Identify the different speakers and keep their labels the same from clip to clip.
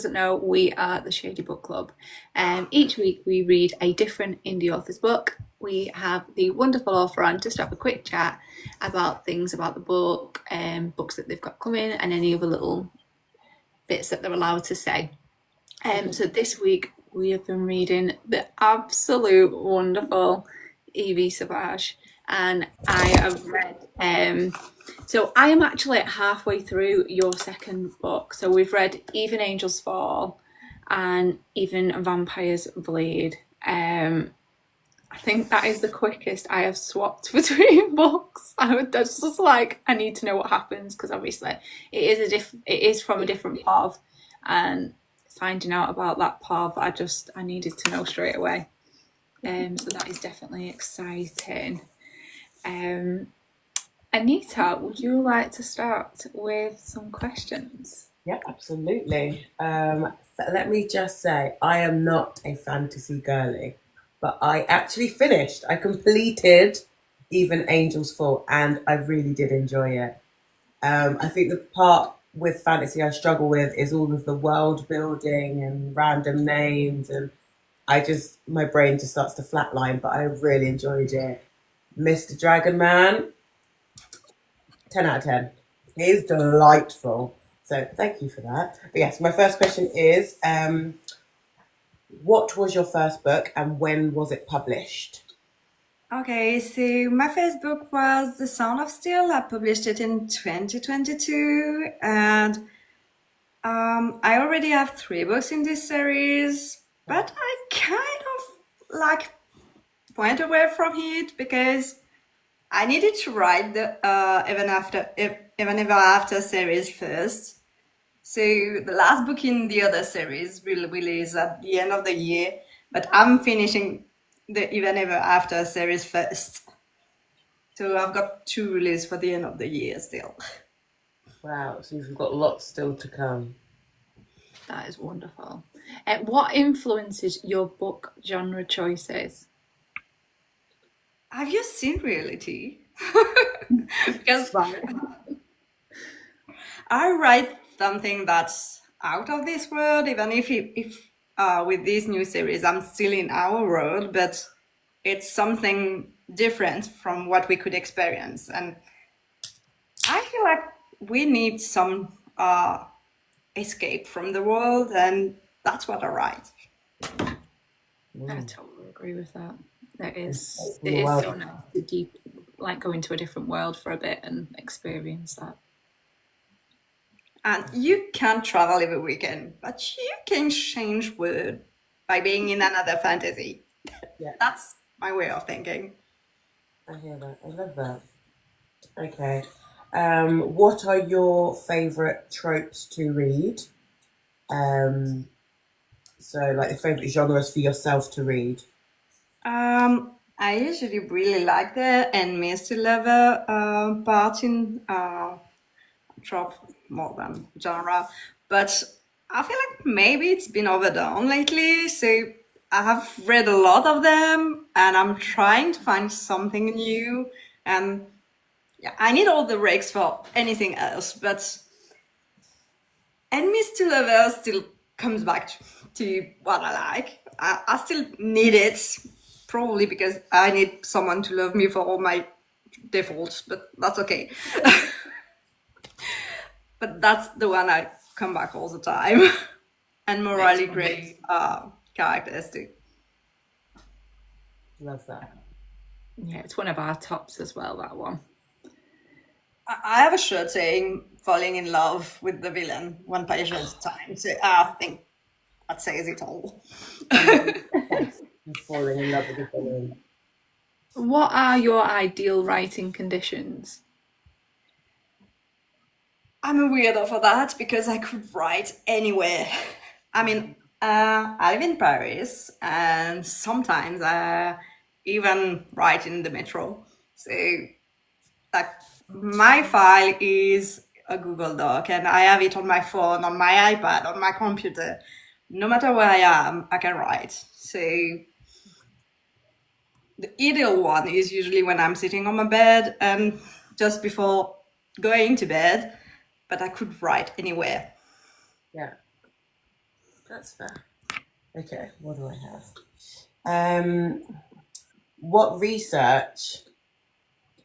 Speaker 1: Doesn't know, we are the Shady Book Club. Each week we read a different indie author's book. We have the wonderful author on just to have a quick chat about things about the book, books that they've got coming, and any other little bits that they're allowed to say. So this week we have been reading the absolute wonderful E.V.Sauvage, and I have read. So I am actually halfway through your second book. So we've read Even Angels Fall and Even Vampires Bleed. I think that is the quickest I have swapped between books. That's just like I need to know what happens because obviously it is from a different path, and finding out about that path, I needed to know straight away. So that is definitely exciting. Anita, would you like to start with some questions?
Speaker 2: Yeah, absolutely. So let me just say, I am not a fantasy girly, but I actually finished. I completed Even Angels Fall, and I really did enjoy it. I think the part with fantasy I struggle with is all of the world building and random names, and my brain just starts to flatline. But I really enjoyed it. Mr. Dragon Man, 10 out of 10. It is delightful. So thank you for that. But yes, my first question is what was your first book and when was it published?
Speaker 3: Okay, so my first book was The Sound of Steel. I published it in 2022, and I already have 3 books in this series, but I kind of like went away from it because I needed to write the Even Ever After series first. So the last book in the other series will release at the end of the year, but I'm finishing the Even Ever After series first. So I've got 2 released for the end of the year still.
Speaker 2: Wow, so you've got lots still to come.
Speaker 1: That is wonderful. What influences your book genre choices?
Speaker 3: Have you seen Reality? Because I write something that's out of this world, even if with this new series I'm still in our world, but it's something different from what we could experience. And I feel like we need some escape from the world, and that's what I write.
Speaker 1: I totally agree with that. It is so
Speaker 2: Wow.
Speaker 1: nice to deep, like go into a different world for a bit and experience that.
Speaker 3: And you can't travel every weekend, but you can change world by being in another fantasy.
Speaker 2: Yeah.
Speaker 3: That's my way of thinking.
Speaker 2: I hear that. I love that. Okay. What are your favourite tropes to read? So like the favourite genres for yourself to read?
Speaker 3: I usually really like the enemies to lover part in trope more than genre, but I feel like maybe it's been overdone lately. So I have read a lot of them, and I'm trying to find something new. And yeah, I need all the breaks for anything else, but enemies to lovers still comes back to what I like. I still need it, probably because I need someone to love me for all my defaults, but that's okay. But that's the one I come back all the time. And morally great characters too.
Speaker 2: Love that.
Speaker 1: Yeah, it's one of our tops as well, that one.
Speaker 3: I have a shirt saying falling in love with the villain 1 page at a time. So I think that says it all.
Speaker 2: I'm falling in love with the villain.
Speaker 1: What are your ideal writing conditions?
Speaker 3: I'm a weirdo for that because I could write anywhere. I mean, I live in Paris, and sometimes I even write in the metro. So, like, my file is a Google Doc, and I have it on my phone, on my iPad, on my computer. No matter where I am, I can write. So, the ideal one is usually when I'm sitting on my bed and just before going to bed, but I could write anywhere.
Speaker 2: Yeah. That's fair. Okay, what do I have? What research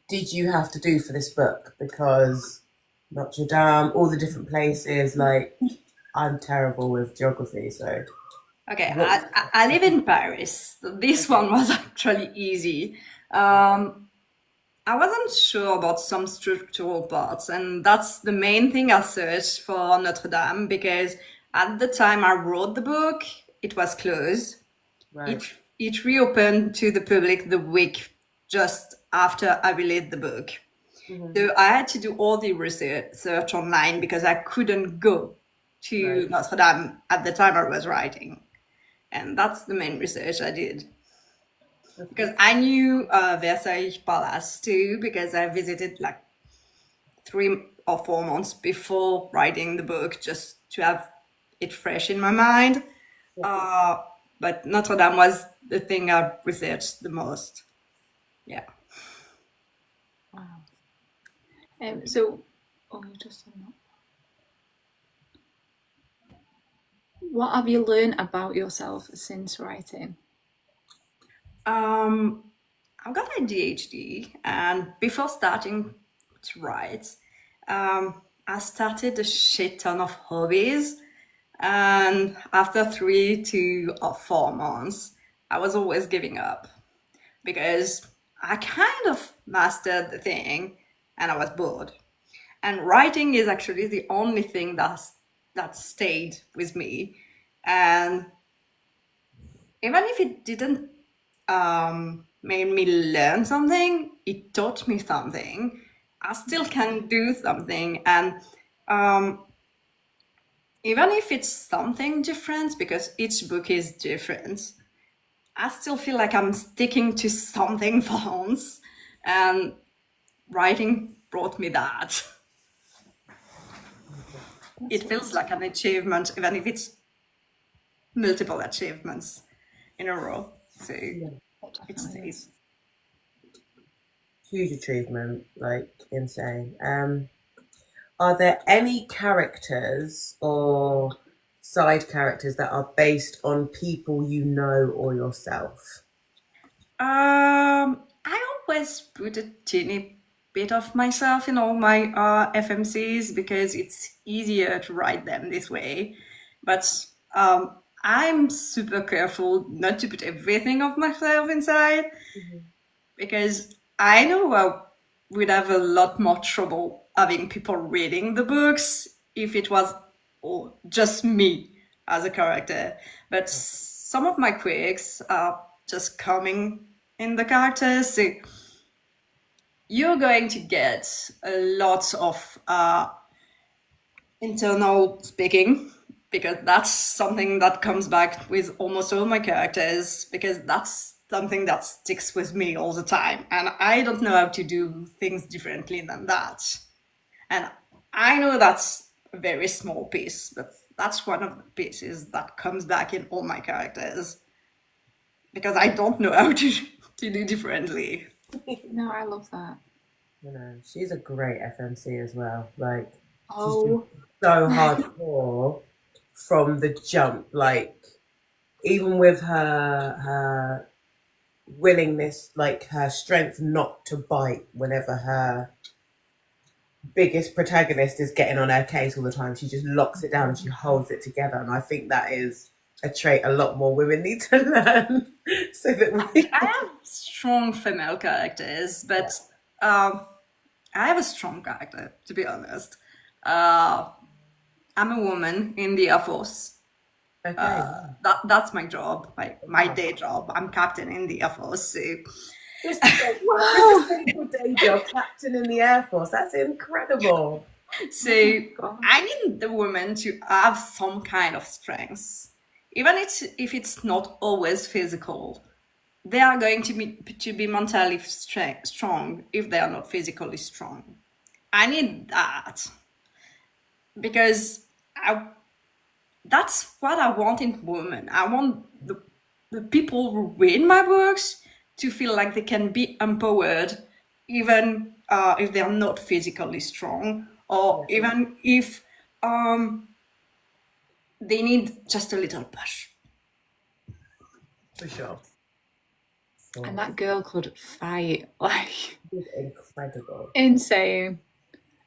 Speaker 2: did you have to do for this book? Because Notre Dame, all the different places, like, I'm terrible with geography, so
Speaker 3: Okay,
Speaker 2: what?
Speaker 3: I live in Paris. So this one was actually easy. Um, I wasn't sure about some structural parts, and that's the main thing I searched for Notre Dame because at the time I wrote the book, it was closed.
Speaker 2: Right.
Speaker 3: It it reopened to the public the week just after I released the book.
Speaker 2: Mhm.
Speaker 3: So I had to do all the research online because I couldn't go to
Speaker 2: Right.
Speaker 3: Notre Dame at the time I was writing. And that's the main research I did. Because I knew Versailles Palace too, because I visited like 3 or 4 months before writing the book just to have it fresh in my mind. Uh, but Notre Dame was the thing I researched the most. Yeah.
Speaker 1: Wow. So, oh, you just said that. What have you learned about yourself since writing?
Speaker 3: I've got ADHD, and before starting to write, I started a shit ton of hobbies. And after 3 to 4 months, I was always giving up because I kind of mastered the thing and I was bored. And writing is actually the only thing that stayed with me. And even if it didn't made me learn something, it taught me something. I still can do something. And um, even if it's something different, because each book is different, I still feel like I'm sticking to something for once. And writing brought me that. It feels like an achievement, even if it's multiple achievements in a row. So
Speaker 1: It
Speaker 3: it
Speaker 1: definitely
Speaker 3: stays.
Speaker 1: is.
Speaker 2: Huge achievement, like insane. Are there any characters or side characters that are based on people you know or yourself?
Speaker 3: I always put a teeny bit of myself in all my FMCs because it's easier to write them this way. But I'm super careful not to put everything of myself inside because I know I would have a lot more trouble having people reading the books if it was just me as a character. But some of my quirks are just coming in the characters. So you're going to get a lot of internal speaking because that's something that comes back with almost all my characters because that's something that sticks with me all the time and I don't know how to do things differently than that. And I know that's a very small piece, but that's one of the pieces that comes back in all my characters because I don't know how to do differently.
Speaker 1: No, I love that.
Speaker 2: You know, she's a great FMC as well. Like, she's just
Speaker 1: Oh,
Speaker 2: so hardcore from the jump. Like, even with her willingness, like her strength not to bite whenever her biggest protagonist is getting on her case all the time, she just locks it down and she holds it together. And I think that is a trait a lot more women need to learn so that we.
Speaker 3: I have strong female characters, but I have a strong character, to be honest. I'm a woman in the Air Force.
Speaker 2: Okay.
Speaker 3: That's my job, my day job. I'm captain in the Air Force. So
Speaker 2: Just a simple day job, captain in the Air Force. That's incredible.
Speaker 3: So
Speaker 1: God.
Speaker 3: I need the woman to have some kind of strength, even if it's not always physical. They are going to be mentally strong if they are not physically strong. I need that because that's what I want in women. I want the people who read my books to feel like they can be empowered even if they're not physically strong or even if they need just a little push.
Speaker 2: For sure.
Speaker 1: And that girl could fight, like,
Speaker 2: It's incredible.
Speaker 1: insane.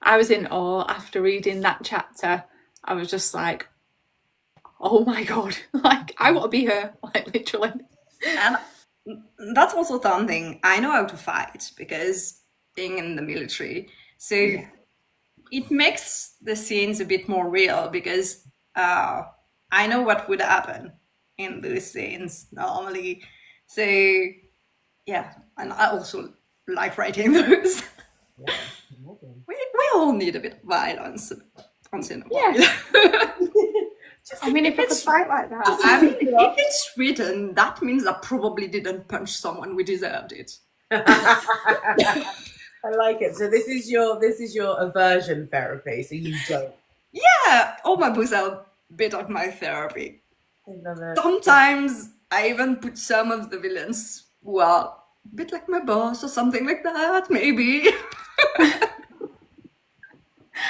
Speaker 1: I was in awe after reading that chapter. I was just like, oh my god, like, I want to be her, like, literally.
Speaker 3: And that's also something I know how to fight because being in the military. So it makes the scenes a bit more real because I know what would happen in those scenes normally. So yeah, and I also like writing those.
Speaker 2: Yeah.
Speaker 3: We all need a bit of violence once in a while.
Speaker 1: I mean, if I could fight like that.
Speaker 3: I mean, if it's written, that means I probably didn't punch someone. We deserved it.
Speaker 2: I like it. So this is your aversion therapy. So you don't.
Speaker 3: Yeah, all my books are a bit of my therapy.
Speaker 2: I love it.
Speaker 3: Sometimes I even put some of the villains who are a bit like my boss or something like that, maybe.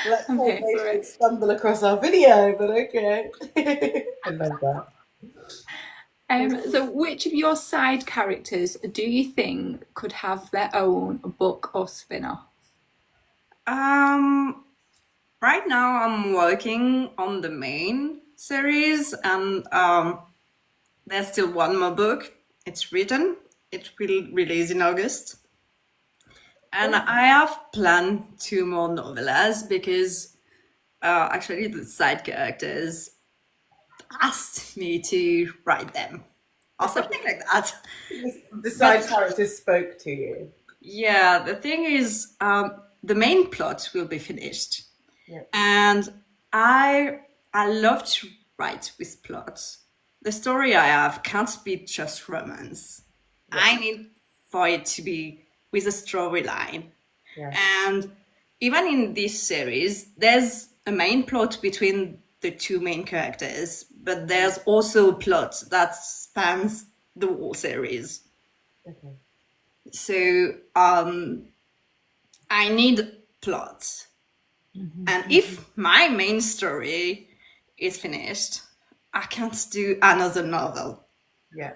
Speaker 2: Let's hope
Speaker 1: Okay,
Speaker 2: they
Speaker 1: great.
Speaker 2: should stumble across our video, but okay. I love that.
Speaker 1: So which of your side characters do you think could have their own book or spin-off?
Speaker 3: Right now I'm working on the main series and there's still one more book. It's written. It will release in August. And I have planned 2 more novellas because actually the side characters asked me to write them or something like that.
Speaker 2: The side characters spoke to you.
Speaker 3: Yeah, the thing is, the main plot will be finished, and I love to write with plots. The story I have can't be just romance. I need for it to be with a storyline. And even in this series, there's a main plot between the 2 main characters, but there's also a plot that spans the whole series.
Speaker 2: Okay.
Speaker 3: So I need plot. And if my main story is finished, I can't do another novel.
Speaker 2: Yeah.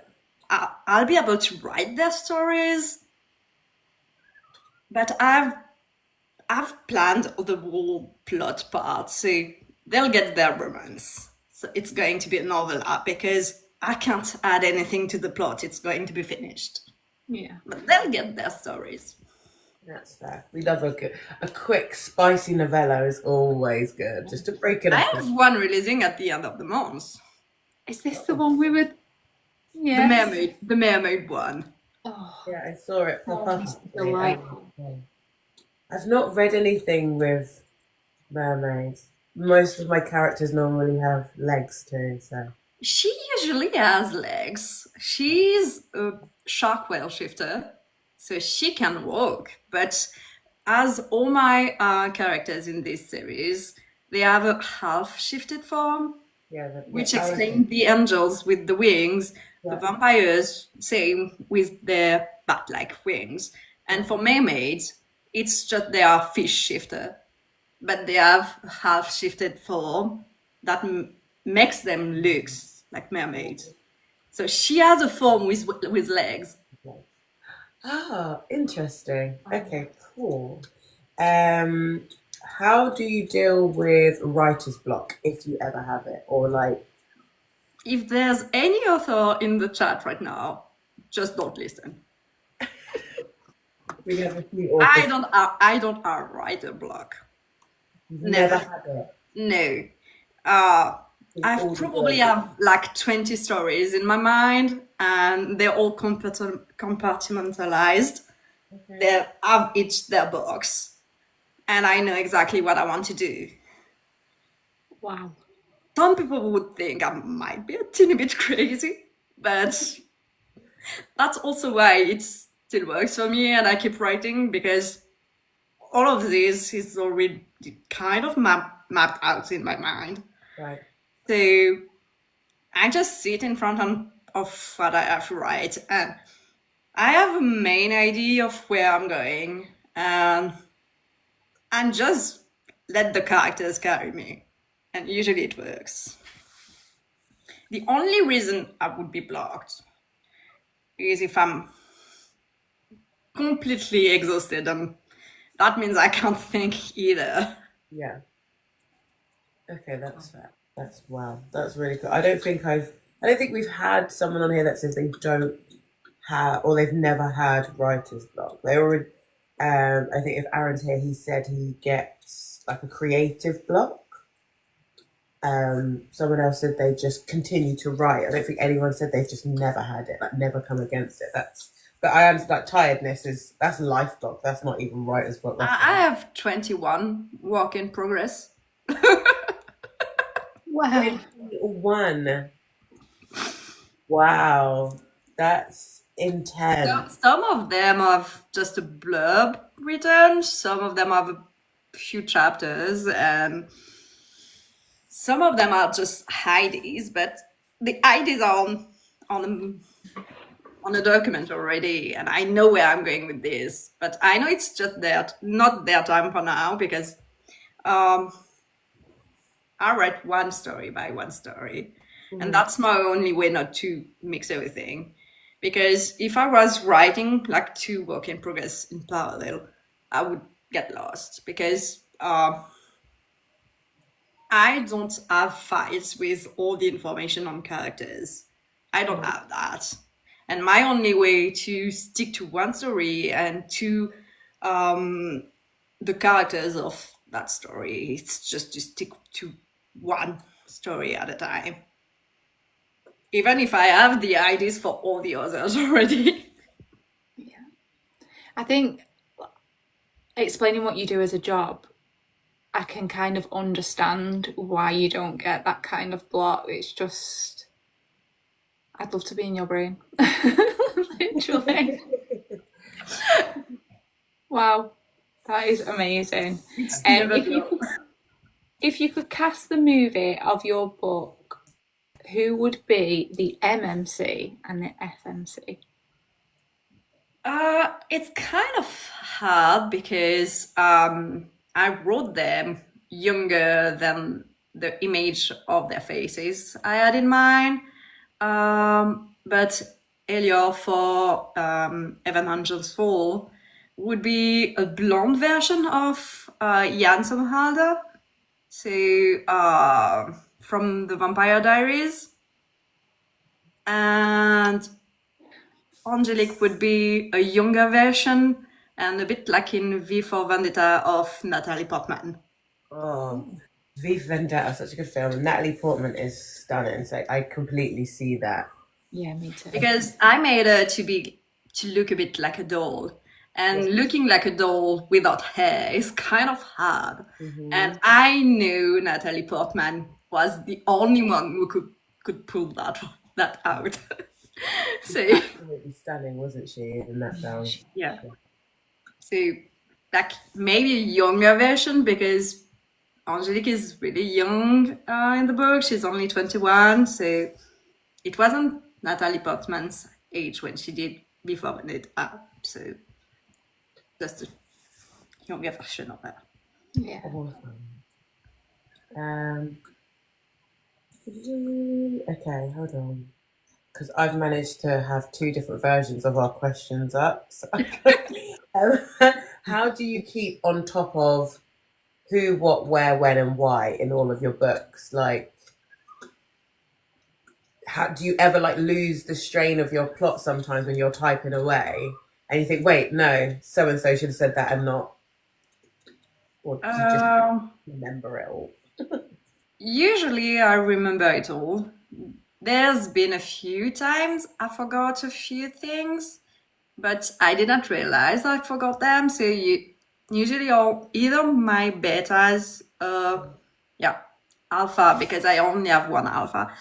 Speaker 3: I'll be able to write their stories, but I've planned the whole plot part, so they'll get their romance. So it's going to be a novel because I can't add anything to the plot. It's going to be finished.
Speaker 1: Yeah.
Speaker 3: But they'll get their stories.
Speaker 2: That's fair. We love a quick, spicy novella is always good, just to break it
Speaker 3: I
Speaker 2: up.
Speaker 3: have one releasing at the end of the month.
Speaker 1: Is this the one we were? Yeah.
Speaker 3: The mermaid one.
Speaker 1: Oh,
Speaker 2: Yeah, I saw it pop up.
Speaker 1: it's
Speaker 2: actually.
Speaker 1: delightful.
Speaker 2: I've not read anything with mermaids. Most of my characters normally have legs too, so.
Speaker 3: She usually has legs. She's a shark whale shifter, so she can walk. But as all my characters in this series, they have a half shifted form, which explains the angels with the wings, the vampires, same with their bat-like wings. And for mermaids, it's just they are fish shifter, but they have half shifted form that makes them look like mermaids. So she has a form with legs.
Speaker 2: Ah, interesting. Okay, cool. How do you deal with writer's block if you ever have it, or like?
Speaker 3: If there's any author in the chat right now, just don't listen.
Speaker 2: We have a few authors.
Speaker 3: I don't have writer block.
Speaker 2: Never had it.
Speaker 3: No. I probably have like 20 stories in my mind, and they're all compartmentalized. They have each their box, and I know exactly what I want to do.
Speaker 1: Wow.
Speaker 3: Some people would think I might be a teeny bit crazy, but that's also why it still works for me, and I keep writing because all of this is already kind of mapped out in my mind.
Speaker 2: Right.
Speaker 3: So I just sit in front of what I have to write, and I have a main idea of where I'm going, and just let the characters carry me, and usually it works. the only reason I would be blocked is if I'm completely exhausted, and that means I can't think either.
Speaker 2: Yeah. Okay, that's fair. That's wow. That's really cool. I don't think we've had someone on here that says they don't have or they've never had writer's block. They already I think if Aaron's here, he said he gets like a creative block. Someone else said they just continue to write. I don't think anyone said they've just never had it, like never come against it. But I understand like tiredness that's life block. That's not even writer's block.
Speaker 3: I have 21 work in progress.
Speaker 1: Wow.
Speaker 2: One. Wow. That's intense.
Speaker 3: Some of them have just a blurb written, some of them have a few chapters, and some of them are just IDs, but the IDs are on a document already, and I know where I'm going with this, but I know it's just not their time for now, because I write one story by one story, and that's my only way not to mix everything. Because if I was writing like 2 work in progress in parallel, I would get lost, because I don't have files with all the information on characters. I don't have that. And my only way to stick to one story and to the characters of that story is just to stick to one story at a time. Even if I have the ideas for all the others already.
Speaker 1: Yeah. I think explaining what you do as a job, I can kind of understand why you don't get that kind of block. It's just, I'd love to be in your brain. Literally. Wow, that is amazing. If you could cast the movie of your book, who would be the MMC and the FMC?
Speaker 3: It's kind of hard because I wrote them younger than the image of their faces I had in mind. But Elliot for Evangel's Fall would be a blonde version of Jan Somerhalder. So from the Vampire Diaries. And Angelique would be a younger version, and a bit like in V for Vendetta of Natalie Portman.
Speaker 2: Oh, V for Vendetta, such a good film. Natalie Portman is stunning, so I completely see that.
Speaker 1: Yeah, me too.
Speaker 3: Because I made her to look a bit like a doll. And looking like a doll without hair is kind of hard. And I knew Natalie Portman was the only one who could pull that out. So
Speaker 2: Absolutely stunning, wasn't she, in that film?
Speaker 3: yeah. So like maybe a younger version, because Angelique is really young in the book. She's only 21, so it wasn't Natalie Portman's age when she did Before Vendetta. So just a younger version of her.
Speaker 1: Yeah.
Speaker 2: Awesome. Okay, hold on. Because I've managed to have 2 different versions of our questions up. So how do you keep on top of who, what, where, when, and why in all of your books? Like, how do you ever like lose the strain of your plot sometimes when you're typing away and you think, wait, no, so and so should have said that and not, or do you just remember it all?
Speaker 3: Usually I remember it all. There's been a few times I forgot a few things, but I didn't realize I forgot them. So usually either my betas, alpha, because I only have one alpha,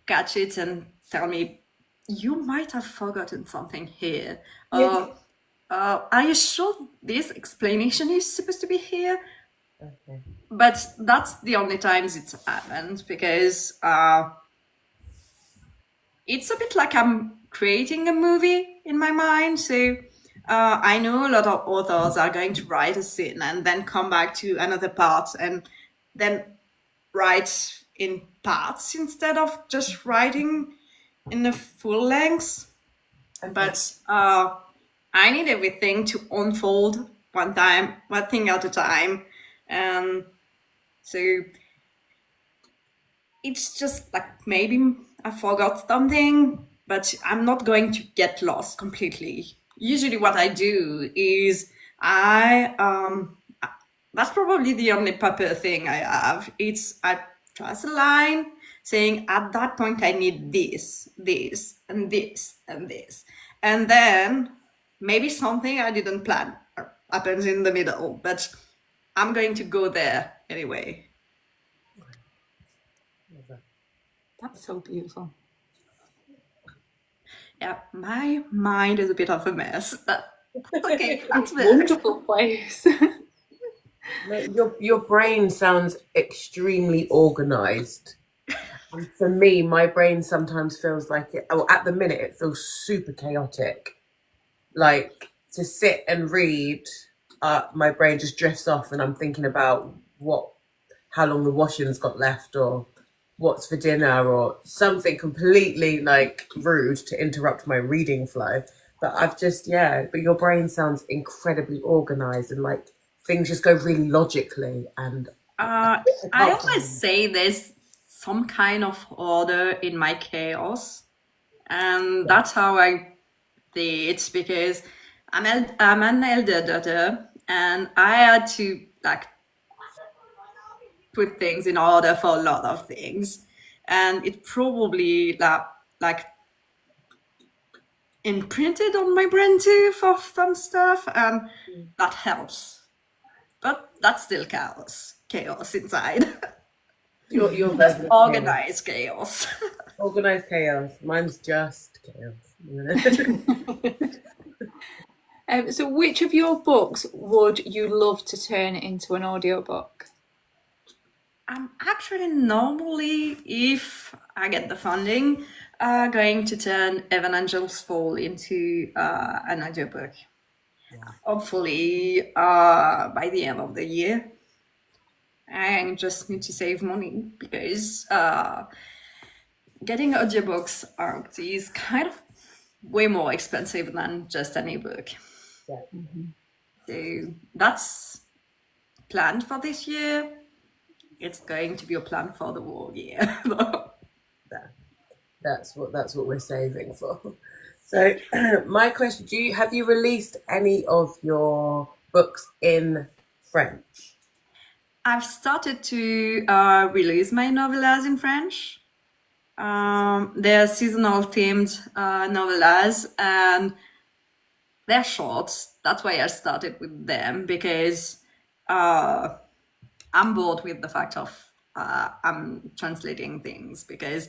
Speaker 3: catch it and tell me, you might have forgotten something here. Are you sure this explanation is supposed to be here?
Speaker 2: Okay.
Speaker 3: But that's the only times it's happened, because it's a bit like I'm creating a movie in my mind. So I know a lot of authors are going to write a scene and then come back to another part and then write in parts instead of just writing in a full length.
Speaker 2: Okay.
Speaker 3: But I need everything to unfold one thing at a time. And so it's just like maybe I forgot something, but I'm not going to get lost completely. Usually what I do is that's probably the only paper thing I have. I trust a line saying at that point I need this, this, and this, and this. And then maybe something I didn't plan happens in the middle, but I'm going to go there anyway.
Speaker 1: That's so beautiful.
Speaker 3: Yeah, my mind is a bit of a mess, but okay, that's
Speaker 1: Wonderful place.
Speaker 2: Your brain sounds extremely organized. And for me, my brain sometimes feels like at the minute, it feels super chaotic. Like to sit and read, my brain just drifts off and I'm thinking about how long the washing's got left or what's for dinner or something completely like rude to interrupt my reading flow. But but your brain sounds incredibly organized and like things just go really logically. And
Speaker 3: I always say there's some kind of order in my chaos, and that's how I see it because I'm an elder daughter, and I had to like put things in order for a lot of things, and it probably like imprinted on my brain too for some stuff, and that helps. But that's still chaos inside.
Speaker 2: you're
Speaker 3: Just organized chaos.
Speaker 2: organized chaos. Mine's just chaos.
Speaker 1: So which of your books would you love to turn into an audiobook?
Speaker 3: I'm actually normally, if I get the funding, going to turn Evangel's Fall into an audiobook. Hopefully by the end of the year. I just need to save money because getting audiobooks out is kind of way more expensive than just an ebook.
Speaker 2: Yeah.
Speaker 3: So that's planned for this year. It's going to be a plan for the whole year.
Speaker 2: That's what we're saving for. So my question, have you released any of your books in French?
Speaker 3: I've started to release my novellas in French. They're seasonal themed novellas and they're short. That's why I started with them because I'm bored with the fact of I'm translating things because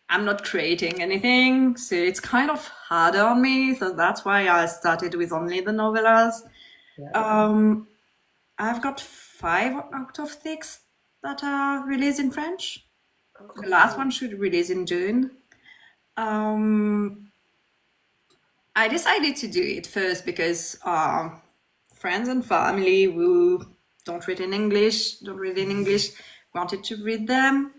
Speaker 3: I'm not creating anything. So it's kind of harder on me. So that's why I started with only the novellas.
Speaker 2: Yeah.
Speaker 3: I've got 5 out of 6 that are released in French. The last one should release in June. I decided to do it first because friends and family who don't read in English wanted to read them.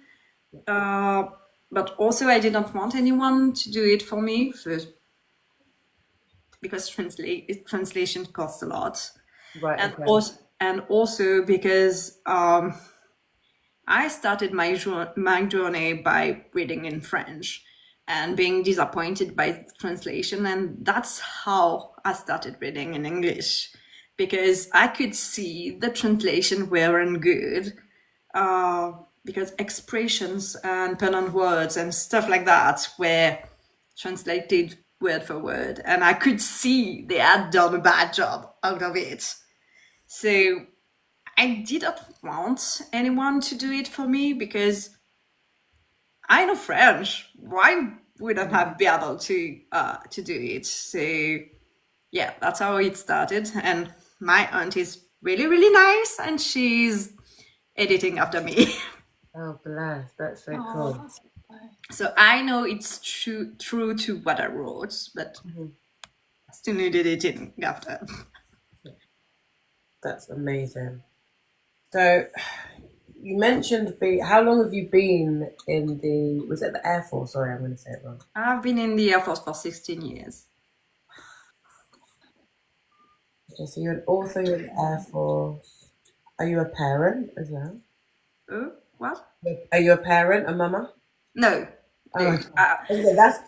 Speaker 3: But also I didn't want anyone to do it for me first because translation costs a lot.
Speaker 2: Right.
Speaker 3: And also because I started my journey by reading in French and being disappointed by the translation. And that's how I started reading in English because I could see the translation weren't good because expressions and pun on words and stuff like that were translated word for word. And I could see they had done a bad job out of it. So I didn't want anyone to do it for me because I know French. Why wouldn't I be able to do it? So yeah, that's how it started. And my aunt is really, really nice, and she's editing after me.
Speaker 2: Oh, bless! That's so cool.
Speaker 1: That's
Speaker 3: So I know it's true to what I wrote, but I still needed editing after.
Speaker 2: That's amazing. So you mentioned how long have you been in the, was it the Air Force? Sorry, I'm going to say it wrong.
Speaker 3: I've been in the Air Force for 16 years.
Speaker 2: Okay, so you're an author, you're in the Air Force. Are you a parent as well?
Speaker 3: Oh, what?
Speaker 2: Are you a parent, a mama?
Speaker 3: No.
Speaker 2: Oh,
Speaker 3: No.
Speaker 2: okay. Okay, that's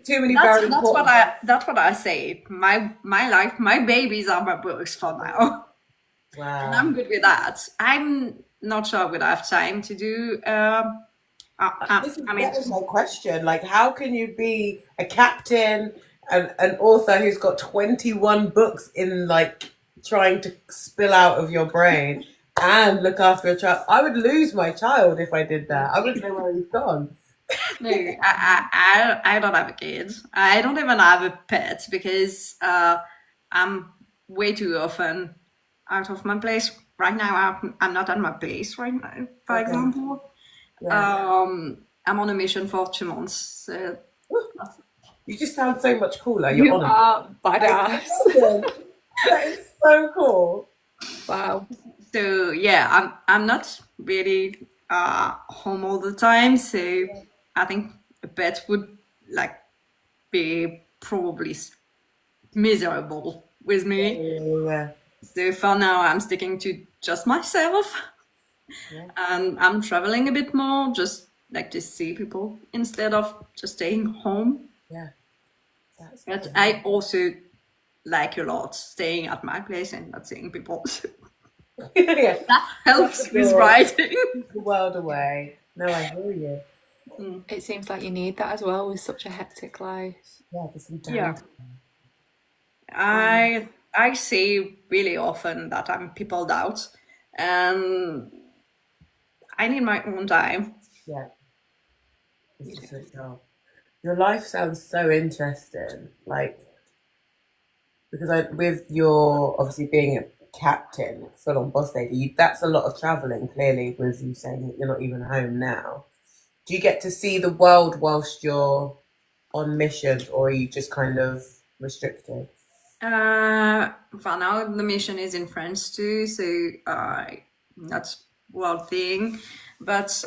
Speaker 2: too many very important.
Speaker 3: That's what I say. My life, my babies are my books for now. And
Speaker 2: Wow.
Speaker 3: I'm good with that. I'm not sure I would have time to do.
Speaker 2: That was my question. Like, how can you be a captain, an author who's got 21 books in, like, trying to spill out of your brain and look after a child? I would lose my child if I did that. I wouldn't know where he's gone.
Speaker 3: No, I don't have a kid. I don't even have a pet because I'm way too often out of my place. Right now, I'm not at my base right now, for
Speaker 2: Okay.
Speaker 3: example.
Speaker 2: Yeah.
Speaker 3: I'm on a mission for 2 months. So
Speaker 2: You just sound so much cooler.
Speaker 1: You
Speaker 2: You're on
Speaker 1: are badass.
Speaker 2: That is so cool.
Speaker 1: Wow.
Speaker 3: So yeah, I'm not really home all the time. So I think a pet would like be probably miserable with me.
Speaker 2: Yeah.
Speaker 3: So for now, I'm sticking to just myself,
Speaker 2: Yeah.
Speaker 3: and I'm traveling a bit more, just like to see people instead of just staying home.
Speaker 2: Yeah. That's
Speaker 3: But
Speaker 2: good.
Speaker 3: I also like a lot staying at my place and not seeing people.
Speaker 2: Yeah.
Speaker 3: That helps
Speaker 2: the
Speaker 3: with
Speaker 2: door.
Speaker 3: writing.
Speaker 2: The world away. No, I hear you.
Speaker 1: It seems like you need that as well with such a hectic life.
Speaker 2: Yeah, there's some
Speaker 3: Yeah.
Speaker 2: downtime.
Speaker 3: I say really often that I'm peopled out, and I need my own time.
Speaker 2: Yeah. This is so cool. Your life sounds so interesting. Like, because with your obviously being a captain, full on boss lady, that's a lot of traveling. Clearly, with you saying that you're not even home now. Do you get to see the world whilst you're on missions, or are you just kind of restricted?
Speaker 3: For now, the mission is in France too, so not world thing. But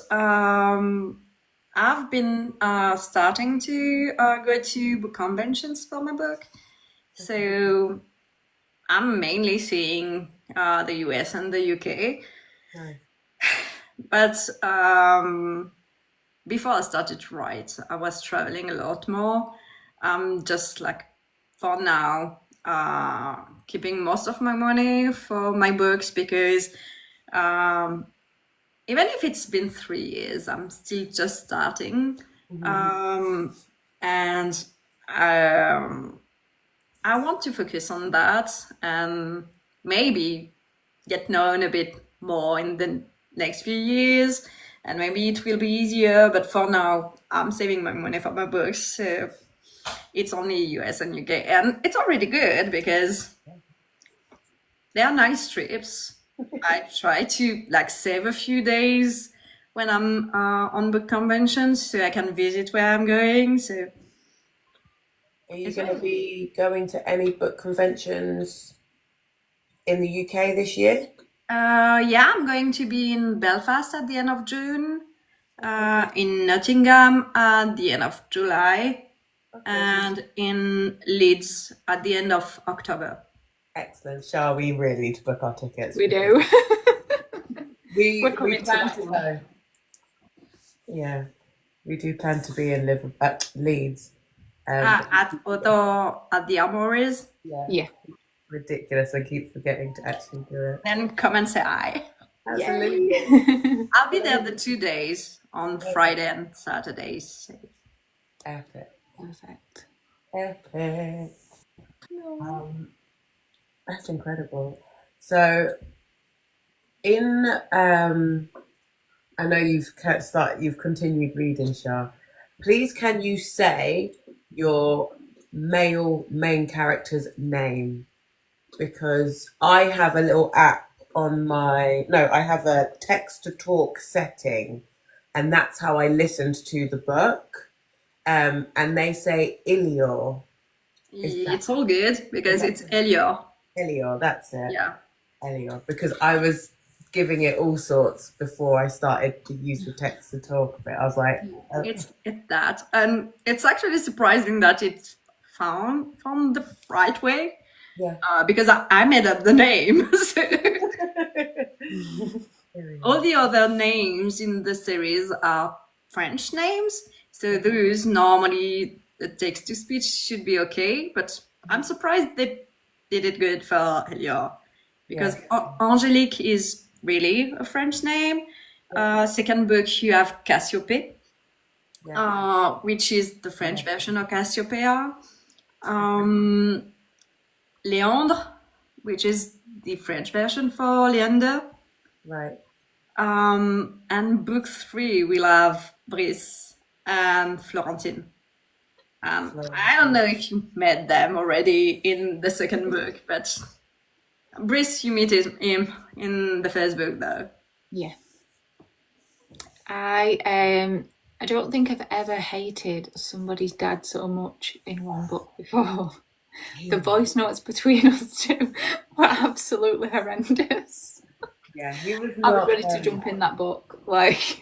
Speaker 3: I've been starting to go to book conventions for my book. So I'm mainly seeing the US and the UK.
Speaker 2: Nice.
Speaker 3: But before I started to write, I was traveling a lot more. Just like for now, keeping most of my money for my books because even if it's been 3 years, I'm still just starting. And I want to focus on that and maybe get known a bit more in the next few years, and maybe it will be easier. But for now, I'm saving my money for my books. So it's only US and UK, and it's already good because they are nice trips. I try to like save a few days when I'm on book conventions so I can visit where I'm going. So
Speaker 2: Are you going to be going to any book conventions in the UK this year?
Speaker 3: yeah, I'm going to be in Belfast at the end of June, in Nottingham at the end of July, and in Leeds at the end of October.
Speaker 2: Excellent. Shall we really need to book our tickets?
Speaker 1: We do.
Speaker 2: We
Speaker 1: coming to
Speaker 2: plan
Speaker 1: that
Speaker 2: to
Speaker 1: one.
Speaker 2: go. Yeah, we do plan to be in Liverpool, at Leeds.
Speaker 3: At the Armories.
Speaker 1: Yeah.
Speaker 2: Ridiculous. I keep forgetting to actually do it.
Speaker 3: Then come and say hi.
Speaker 2: Absolutely.
Speaker 3: I'll be there the 2 days on Friday and Saturdays.
Speaker 2: Epic.
Speaker 1: Perfect.
Speaker 2: Epic. That's incredible. So, I know you've continued reading, Shah. Please, can you say your male main character's name? Because I have a little app I have a text to talk setting, and that's how I listened to the book. And they say Ilior.
Speaker 3: It's all good because it's Elior.
Speaker 2: Elior, that's it.
Speaker 3: Yeah.
Speaker 2: Elior. Because I was giving it all sorts before I started to use the text to talk a bit. I was like,
Speaker 3: It's that, and it's actually surprising that it's found the right way.
Speaker 2: yeah.
Speaker 3: Because I made up the name. So all the other names in the series are French names, so those normally the text to speech should be okay. But I'm surprised they did it good for Elia, because Angélique is really a French name. Second book you have Cassiope, which is the French version of Cassiopeia. Léandre, which is the French version for Leander.
Speaker 2: Right.
Speaker 3: And book 3 we'll have Brice and Florentine. I don't know if you met them already in the second book, but Brice, you meet him in the first book, though.
Speaker 1: Yeah. I don't think I've ever hated somebody's dad so much in one book before. The voice notes between us two were absolutely horrendous.
Speaker 2: Yeah, he was
Speaker 1: I
Speaker 2: not
Speaker 1: was ready to jump in that book. Like,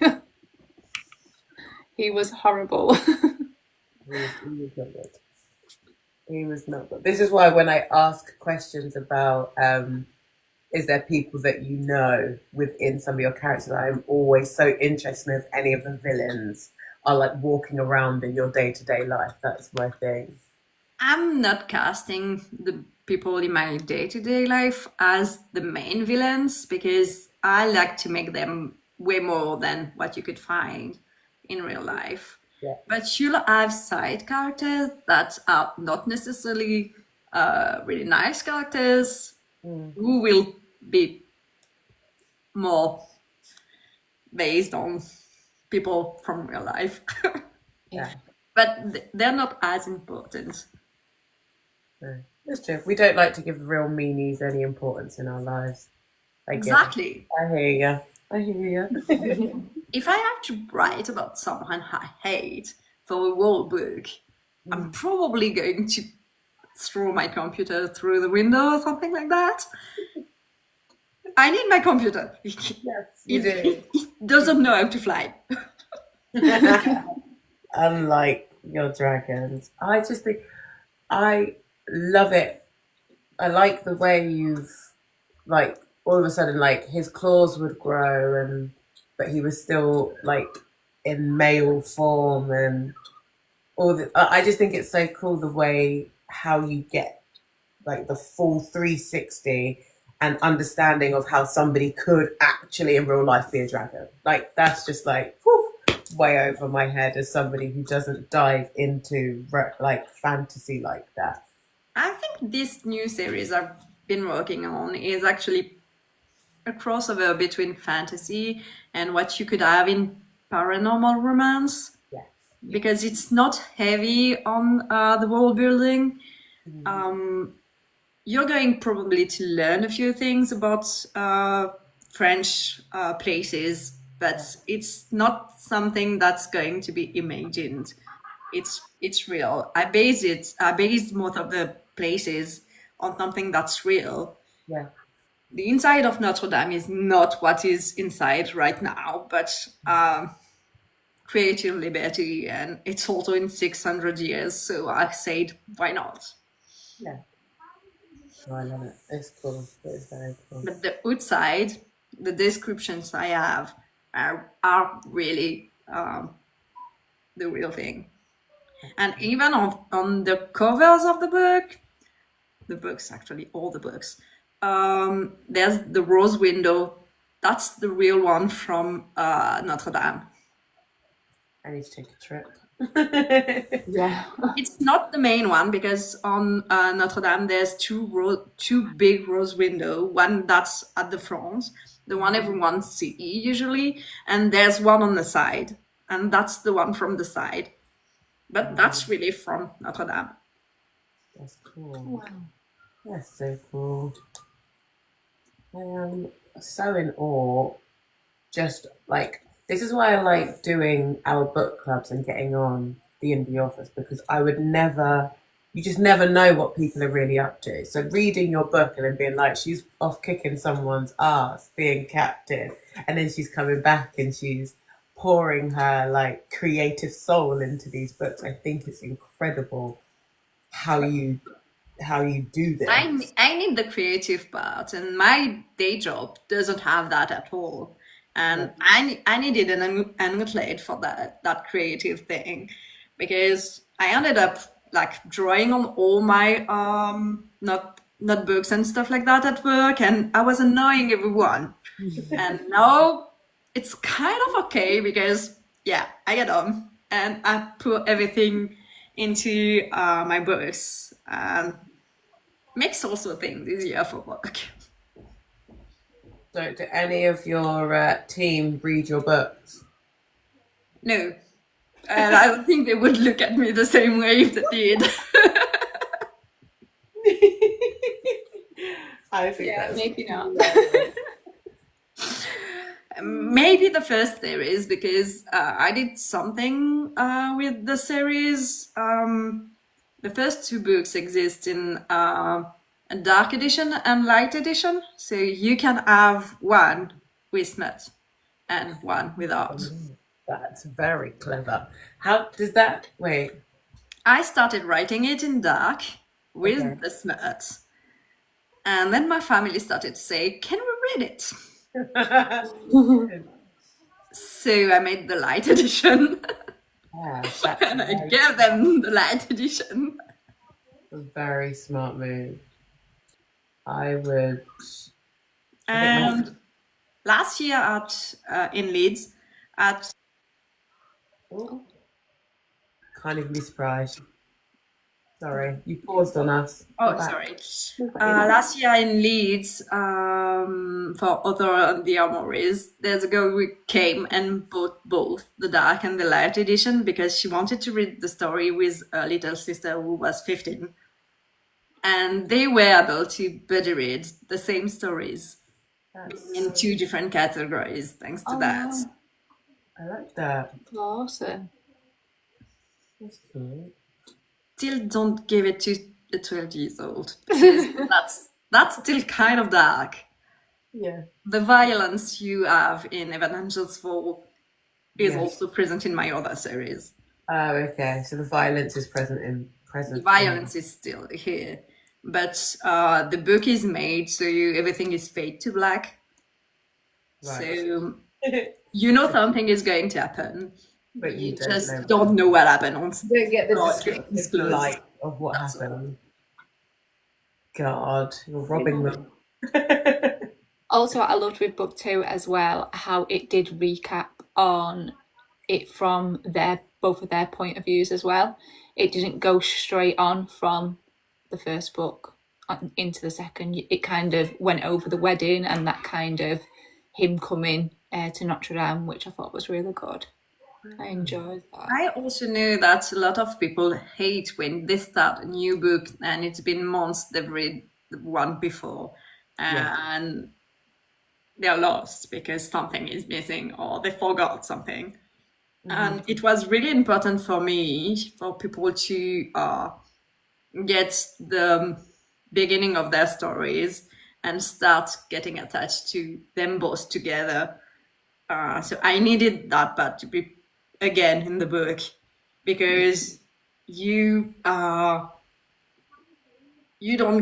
Speaker 1: he was horrible.
Speaker 2: He was not good. He was not good. This is why when I ask questions about is there people that you know within some of your characters, I'm always so interested if any of the villains are like walking around in your day-to-day life. That's my thing.
Speaker 3: I'm not casting the people in my day-to-day life as the main villains, because I like to make them way more than what you could find in real life.
Speaker 2: Yeah.
Speaker 3: But you'll have side characters that are not necessarily really nice characters, who will be more based on people from real life.
Speaker 2: Yeah.
Speaker 3: But they're not as important.
Speaker 2: No, that's true. We don't like to give real meanies any importance in our lives.
Speaker 3: Exactly.
Speaker 2: I hear you. I hear you.
Speaker 3: If I have to write about someone I hate for a whole book, I'm probably going to throw my computer through the window or something like that. I need my computer.
Speaker 2: Yes, you do.
Speaker 3: It doesn't know how to fly.
Speaker 2: Unlike your dragons. I just think I love it. I like the way you've like all of a sudden like his claws would grow but he was still like in male form and all the I just think it's so cool the way how you get like the full 360 and understanding of how somebody could actually in real life be a dragon. Like that's just like whew, way over my head as somebody who doesn't dive into like fantasy like that.
Speaker 3: I think this new series I've been working on is actually a crossover between fantasy and what you could have in paranormal romance.
Speaker 2: Yes.
Speaker 3: Because it's not heavy on the world building. You're going probably to learn a few things about French places, but it's not something that's going to be imagined. It's real. I based most of the places on something that's real.
Speaker 2: Yeah.
Speaker 3: The inside of Notre Dame is not what is inside right now, but creative liberty, and it's also in 600 years, so I said, why not?
Speaker 2: Yeah. Oh, I love it. It's cool. It's very cool.
Speaker 3: But the outside, the descriptions I have are really the real thing. And even on the covers of the books actually, all the books, there's the rose window. That's the real one from Notre Dame.
Speaker 2: I need to take a trip.
Speaker 1: Yeah.
Speaker 3: It's not the main one because on Notre Dame there's two big rose window. One that's at the front, the one everyone sees usually, and there's one on the side, and that's the one from the side. But that's really from Notre Dame.
Speaker 2: That's cool.
Speaker 1: Wow.
Speaker 2: That's so cool. I am so in awe. Just like this is why I like doing our book clubs and getting on the indie office, because I would never you just never know what people are really up to. So reading your book and then being like, she's off kicking someone's ass, being captive, and then she's coming back and she's pouring her like creative soul into these books. I think it's incredible how you do this.
Speaker 3: I need the creative part, and my day job doesn't have that at all. And I needed an outlet for that creative thing, because I ended up like drawing on all my notebooks and stuff like that at work, and I was annoying everyone. And now it's kind of okay, because yeah, I get on and I put everything into my books, and makes also things easier for work.
Speaker 2: So do any of your team read your books?
Speaker 3: No, and I don't think they would look at me the same way if they did.
Speaker 2: I think
Speaker 1: Yeah,
Speaker 2: that's
Speaker 1: maybe not.
Speaker 3: Maybe the first series, because I did something with the series. The first two books exist in a dark edition and light edition, so you can have one with smut and one without.
Speaker 2: That's very clever. How does that wait?
Speaker 3: I started writing it in dark with
Speaker 2: Okay.
Speaker 3: the smut, and then my family started to say, "Can we read it?" So I made the light edition,
Speaker 2: Yeah,
Speaker 3: and I gave them the light edition.
Speaker 2: a very smart move. I would.
Speaker 3: And last year at in Leeds, at
Speaker 2: Oh, can't even be surprised. Sorry, you paused on us.
Speaker 3: oh
Speaker 2: Go back.
Speaker 3: sorry, last year in Leeds, for Author and the Armories, there's a girl who came and bought both the dark and the light edition because she wanted to read the story with her little sister who was 15, and they were able to buddy read the same stories
Speaker 2: That's,
Speaker 3: in two different categories thanks to that.
Speaker 1: wow.
Speaker 2: I like that.
Speaker 1: Awesome.
Speaker 2: That's cool.
Speaker 3: Still don't give it to the 12 years old. That's still kind of dark.
Speaker 2: Yeah.
Speaker 3: The violence you have in Evan Angels Fall is
Speaker 2: Yes.
Speaker 3: also present in my other series.
Speaker 2: Oh, okay. So the violence is present.
Speaker 3: The violence is still here, but the book is made so everything is fade to black.
Speaker 2: Right.
Speaker 3: So you know something is going to happen,
Speaker 2: But
Speaker 3: you
Speaker 2: you don't
Speaker 3: just
Speaker 2: know.
Speaker 3: don't know what happened.
Speaker 2: Don't get the
Speaker 3: Oh,
Speaker 2: descriptive
Speaker 3: it's close.
Speaker 2: light of what
Speaker 3: That's
Speaker 2: happened. God, you're robbing them.
Speaker 1: Also, I loved with book two as well how it did recap on it from both of their point of views as well. It didn't go straight on from the first book into the second. It kind of went over the wedding and that kind of him coming to Notre Dame, which I thought was really good. I enjoyed that.
Speaker 3: I also know that a lot of people hate when they start a new book and it's been months they've read the one before, and they're lost because something is missing or they forgot something. And it was really important for me for people to get the beginning of their stories and start getting attached to them both together. So I needed that part to be again in the book, because you don't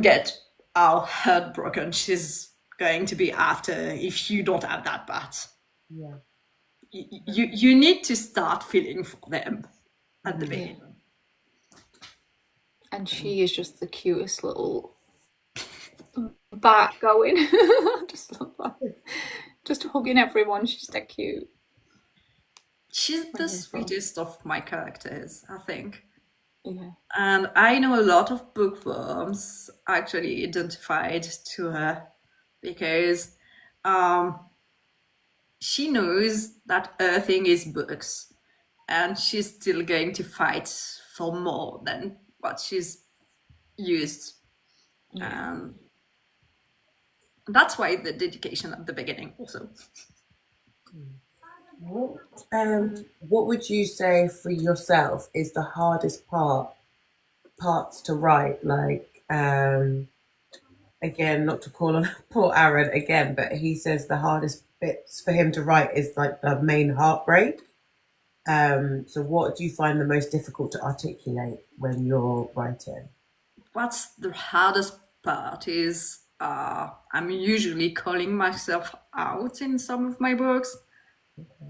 Speaker 3: get how heartbroken she's going to be after if you don't have that part.
Speaker 2: Yeah.
Speaker 3: You need to start feeling for them at the beginning.
Speaker 1: And she is just the cutest little bat going. Just love that. Just hugging everyone. She's that cute.
Speaker 3: She's the sweetest of my characters, I think.
Speaker 1: Yeah.
Speaker 3: And I know a lot of bookworms actually identified to her because she knows that her thing is books, and she's still going to fight for more than what she's used. That's why the dedication at the beginning also.
Speaker 2: What would you say for yourself is the hardest part parts to write, like again, not to call on poor Aaron again, but he says the hardest bits for him to write is like the main heartbreak. So what do you find the most difficult to articulate when you're writing?
Speaker 3: What's the hardest part is I'm usually calling myself out in some of my books,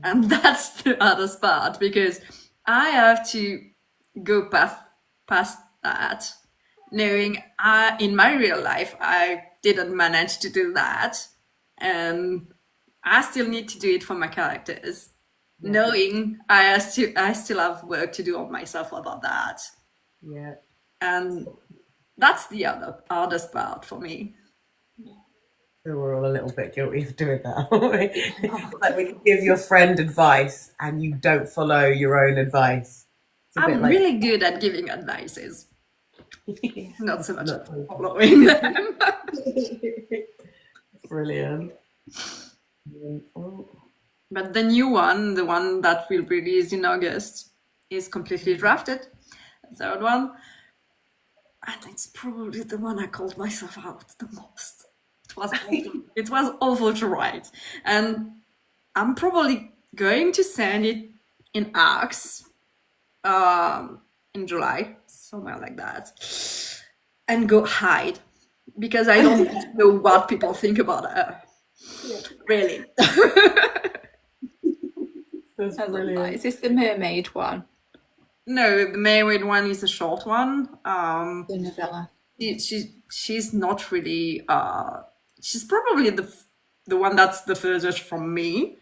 Speaker 3: and that's the hardest part because I have to go past that, knowing in my real life I didn't manage to do that, and I still need to do it for my characters, knowing I still have work to do on myself about that,
Speaker 2: Yeah.
Speaker 3: and that's the other hardest part for me.
Speaker 2: So we're all a little bit guilty of doing that, aren't we? Like when you give your friend advice and you don't follow your own advice. It's a bit
Speaker 3: I'm
Speaker 2: like
Speaker 3: really good at giving advices, not so much
Speaker 2: Not
Speaker 3: at
Speaker 2: so-
Speaker 3: following them.
Speaker 2: brilliant. Oh,
Speaker 3: But the new one, the one that will be released in August, is completely drafted. The third one. And it's probably the one I called myself out the most. It was awful. It was awful to write. And I'm probably going to send it in arcs in July, somewhere like that, and go hide because I don't want to know what people think about her. Really.
Speaker 2: that's
Speaker 1: I love that.
Speaker 2: brilliant.
Speaker 1: Is this the mermaid one?
Speaker 3: No, the married one is a short one.
Speaker 1: The novella.
Speaker 3: She's not really. She's probably the one that's the furthest from me,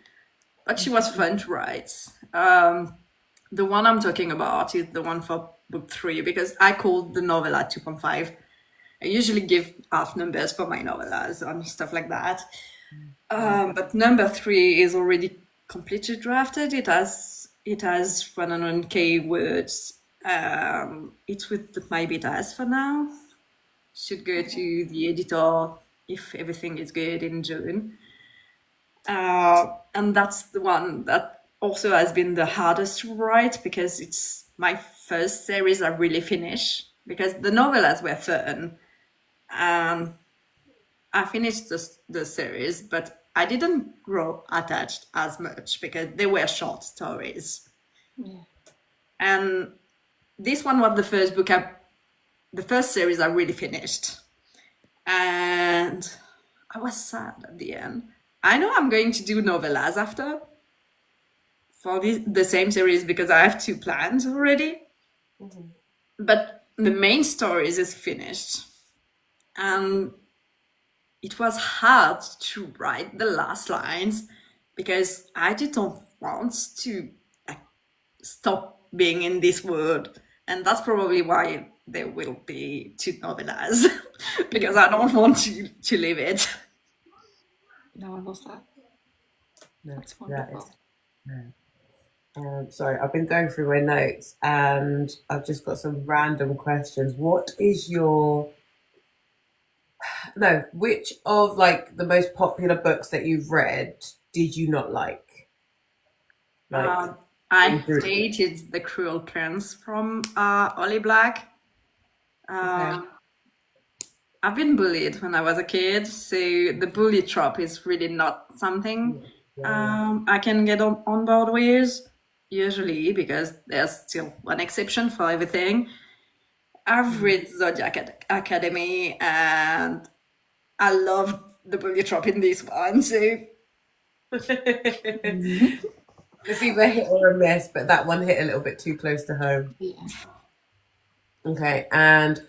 Speaker 3: but she was fun to write. The one I'm talking about is the one for book 3 because I called the novella 2.5. I usually give half numbers for my novellas and stuff like that. But number 3 is already completely drafted. It has 100k words. It's with my betas for now. Should go to the editor if everything is good in June. And that's the one that also has been the hardest to write because it's my first series I really finished because the novellas were fun. I finished the series, but I didn't grow attached as much because they were short stories.
Speaker 1: Yeah.
Speaker 3: And this one was the first series I really finished. And I was sad at the end. I know I'm going to do novellas after for the same series because I have 2 plans already. But the main stories is finished. And it was hard to write the last lines because I didn't want to stop being in this world. And that's probably why there will be 2 novellas because I don't want to leave it.
Speaker 1: No, I love that.
Speaker 2: No,
Speaker 1: That's
Speaker 2: that
Speaker 1: wonderful.
Speaker 2: is. Sorry, I've been going through my notes and I've just got some random questions. What is which of like the most popular books that you've read did you not like?
Speaker 3: I hated The Cruel Prince from Ollie Black.
Speaker 2: Okay.
Speaker 3: I've been bullied when I was a kid, so the bully trope is really not something I can get on board with, usually, because there's still one exception for everything. I've read Zodiac Academy, and I love the bully trope in this one, so
Speaker 2: It's either hit or a miss, but that one hit a little bit too close to home.
Speaker 1: Yeah.
Speaker 2: Okay, and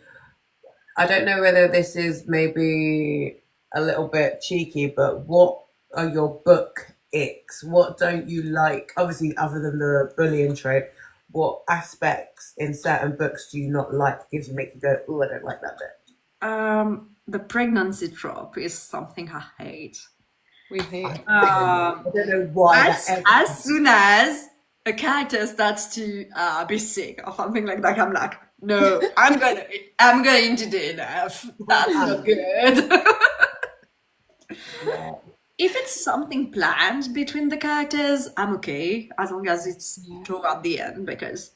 Speaker 2: I don't know whether this is maybe a little bit cheeky, but what are your book icks? What don't you like? Obviously, other than the bullying trope, what aspects in certain books do you not like? Make you go, oh, I don't like that bit.
Speaker 3: the pregnancy trope is something I hate.
Speaker 1: We hate.
Speaker 2: I don't know why.
Speaker 3: As soon as a character starts to be sick or something like that, I'm like, no, I'm going to do enough. That's not good. If it's something planned between the characters, I'm okay as long as it's toward the end because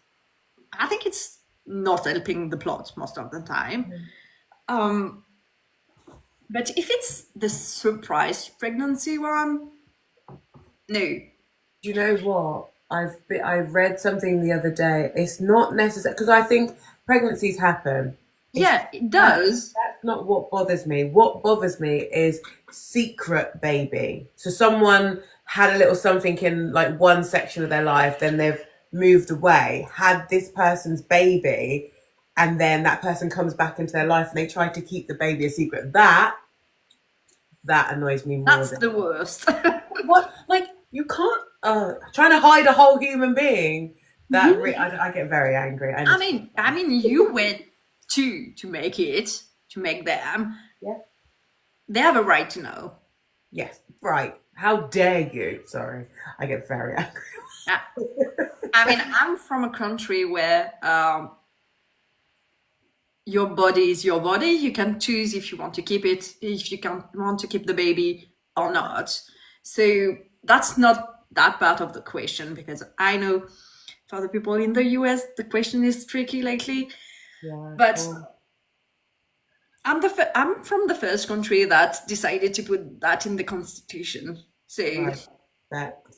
Speaker 3: I think it's not helping the plot most of the time. But if it's the surprise pregnancy one, no.
Speaker 2: Do you know what? I read something the other day. It's not necessary because I think pregnancies happen.
Speaker 3: Yeah, it does.
Speaker 2: That's not what bothers me. What bothers me is secret baby. So someone had a little something in like one section of their life, then they've moved away, had this person's baby, and then that person comes back into their life and they try to keep the baby a secret. That annoys me more.
Speaker 3: That's the worst.
Speaker 2: What? Like, you can't trying to hide a whole human being. That I get very angry.
Speaker 3: I mean, you went to make them.
Speaker 2: Yeah.
Speaker 3: They have a right to know.
Speaker 2: Yes, right. How dare you? Sorry, I get very angry.
Speaker 3: I mean, I'm from a country where your body is your body. You can choose if you want to keep it, if you want to keep the baby or not. So that's not that part of the question, because I know for the people in the US, the question is tricky lately.
Speaker 2: Yeah,
Speaker 3: but I'm from the first country that decided to put that in the constitution. So
Speaker 2: right.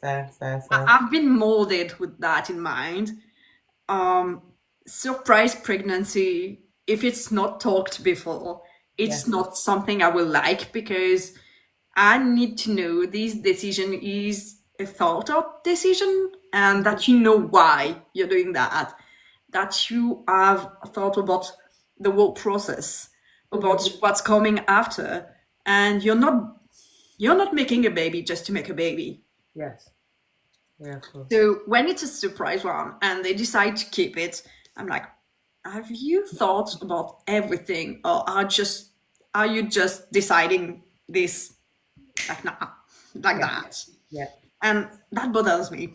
Speaker 2: Fair.
Speaker 3: I've been molded with that in mind. Surprise pregnancy, if it's not talked before, it's not something I will like, because I need to know this decision is a thought out decision, and that you know why you're doing that you have thought about the whole process, about what's coming after, and you're not making a baby just to make a baby.
Speaker 2: Yes. Yeah, of course.
Speaker 3: So when it's a surprise one and they decide to keep it, I'm like, have you thought about everything, or are you just deciding this like that?
Speaker 2: Yeah.
Speaker 3: And that bothers me.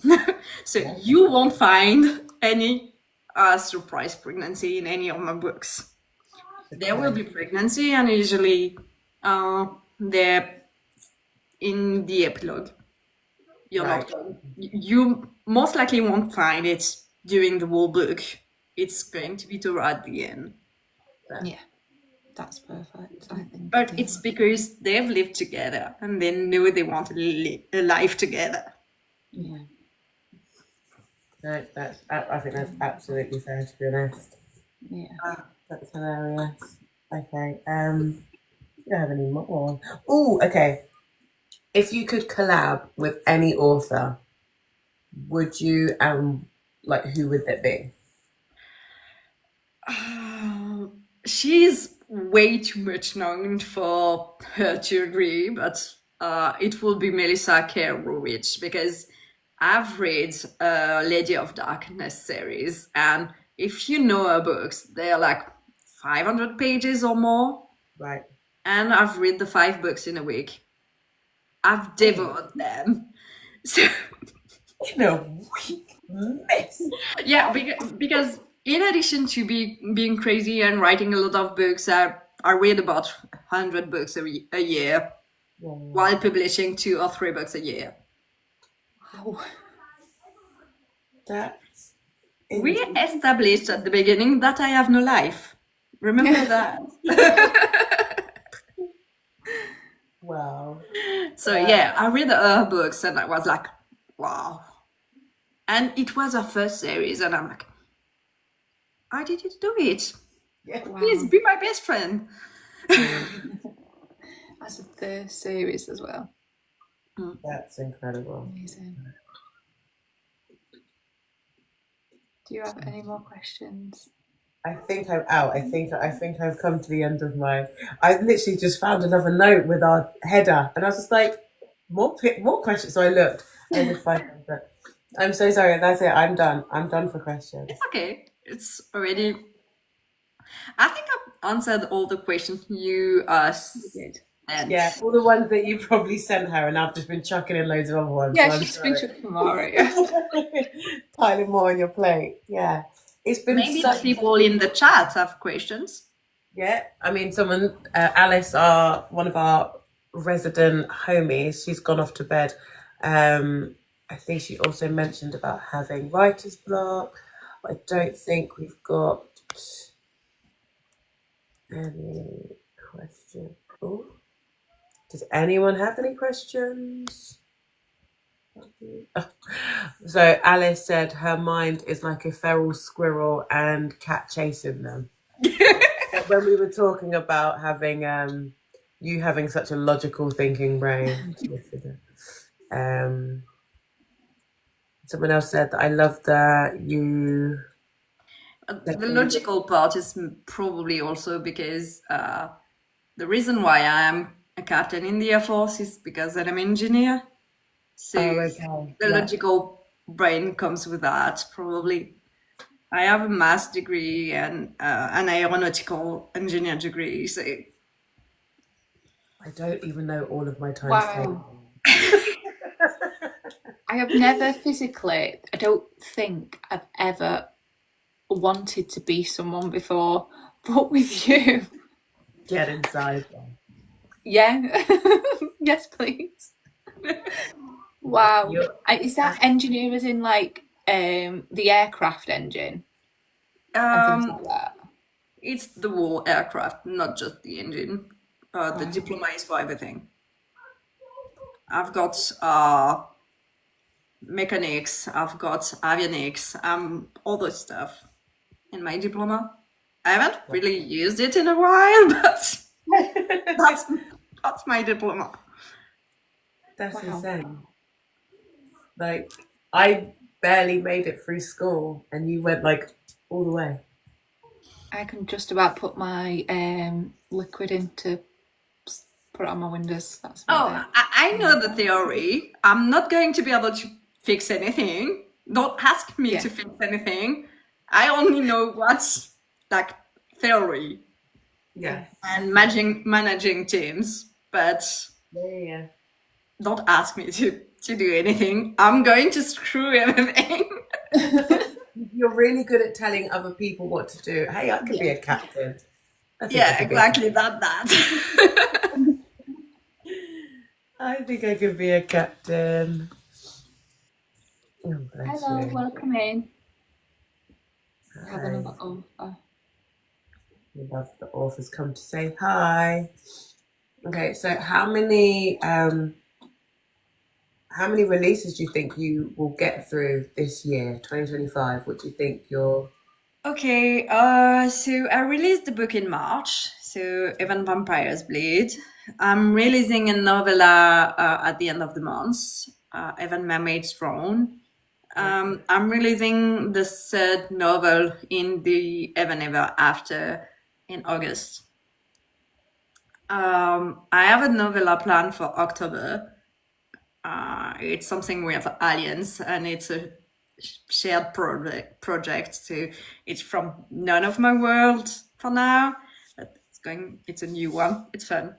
Speaker 3: So you won't find any surprise pregnancy in any of my books. There will be pregnancy, and usually they're in the epilogue. You most likely won't find it during the whole book. It's going to be toward the end.
Speaker 1: Yeah, that's perfect, I think.
Speaker 3: But it's because they've lived together and they know they want to live a life together.
Speaker 1: Yeah.
Speaker 2: No, I think that's absolutely fair, to be honest.
Speaker 1: Yeah.
Speaker 2: That's hilarious. Okay. We don't have any more. Oh, okay. If you could collab with any author, would you who would that be?
Speaker 3: She's way too much known for her to agree, but it will be Melissa Kerowitz, because I've read Lady of Darkness series, and if you know her books, they're like 500 pages or more.
Speaker 2: Right.
Speaker 3: And I've read the 5 books in a week. I've devoured them. So
Speaker 2: In a week, miss.
Speaker 3: yeah, because in addition to being crazy and writing a lot of books, I read about 100 books a year, while publishing 2 or 3 books a year.
Speaker 1: Wow.
Speaker 2: That's
Speaker 3: We established at the beginning that I have no life. Remember that?
Speaker 2: wow.
Speaker 3: So yeah, I read her books and I was like, wow. And it was her first series, and I'm like, how did you do it?
Speaker 2: Yeah.
Speaker 3: Please be my best friend.
Speaker 1: That's a first series as well.
Speaker 2: That's incredible.
Speaker 1: Amazing. Do you have any more questions?
Speaker 2: I think I'm out. I think I've come to the end of my. I literally just found another note with our header, and I was just like, more questions. So I looked. I did find them, but I'm so sorry. That's it. I'm done. I'm done for questions.
Speaker 3: It's okay. It's already. I think I've answered all the questions you asked. And
Speaker 2: Yeah, all the ones that you probably sent her, and I've just been chucking in loads of other ones.
Speaker 1: Yeah,
Speaker 2: so I'm
Speaker 1: she's
Speaker 2: sorry.
Speaker 1: been chucking tomorrow.
Speaker 2: Piling more on your plate. Yeah, it's been
Speaker 3: maybe
Speaker 2: such.
Speaker 3: people in the chat have questions.
Speaker 2: Yeah, I mean, someone, Alice, one of our resident homies, she's gone off to bed. I think she also mentioned about having writer's block. I don't think we've got any questions? Oh, does anyone have any questions? So Alice said her mind is like a feral squirrel and cat chasing them. When we were talking about having you having such a logical thinking brain. Someone else said that I love that you.
Speaker 3: The logical part is probably also because the reason why I am a captain in the Air Force is because I'm an engineer. So the logical brain comes with that, probably. I have a maths degree and an aeronautical engineer degree, so
Speaker 2: I don't even know all of my times
Speaker 1: Wow. I have never physically, I don't think I've ever wanted to be someone before, but with you,
Speaker 2: Get inside.
Speaker 1: yeah. Yes, please. Wow. Is that engineer as in like the aircraft engine and things like that?
Speaker 3: it's the whole aircraft, not just the engine. The diploma is for everything. I've got mechanics, I've got avionics, all this stuff in my diploma. I haven't really used it in a while, but that's my diploma.
Speaker 2: That's insane. Like, I barely made it through school, and you went like all the way.
Speaker 1: I can just about put my liquid in to put it on my windows. That's
Speaker 3: I know the theory. I'm not going to be able to fix anything. Don't ask me to fix anything. I only know what's like theory.
Speaker 2: Yeah.
Speaker 3: And managing teams, but don't ask me to do anything. I'm going to screw everything.
Speaker 2: You're really good at telling other people what to do. Hey, I could be a captain.
Speaker 3: Yeah, exactly that.
Speaker 2: I think I could be a captain. Oh,
Speaker 1: hello, welcome in. Have another author.
Speaker 2: We love the authors come to say hi. Okay, so how many releases do you think you will get through this year, 2025? What do you think you're...
Speaker 3: Okay, so I released the book in March, so Even Vampires Bleed. I'm releasing a novella at the end of the month, Even Mermaid's Throne. I'm releasing the third novel in the Even Ever After in August. I have a novella planned for October. It's something with aliens, and it's a shared project. So it's from none of my world for now, but it's a new one. It's fun.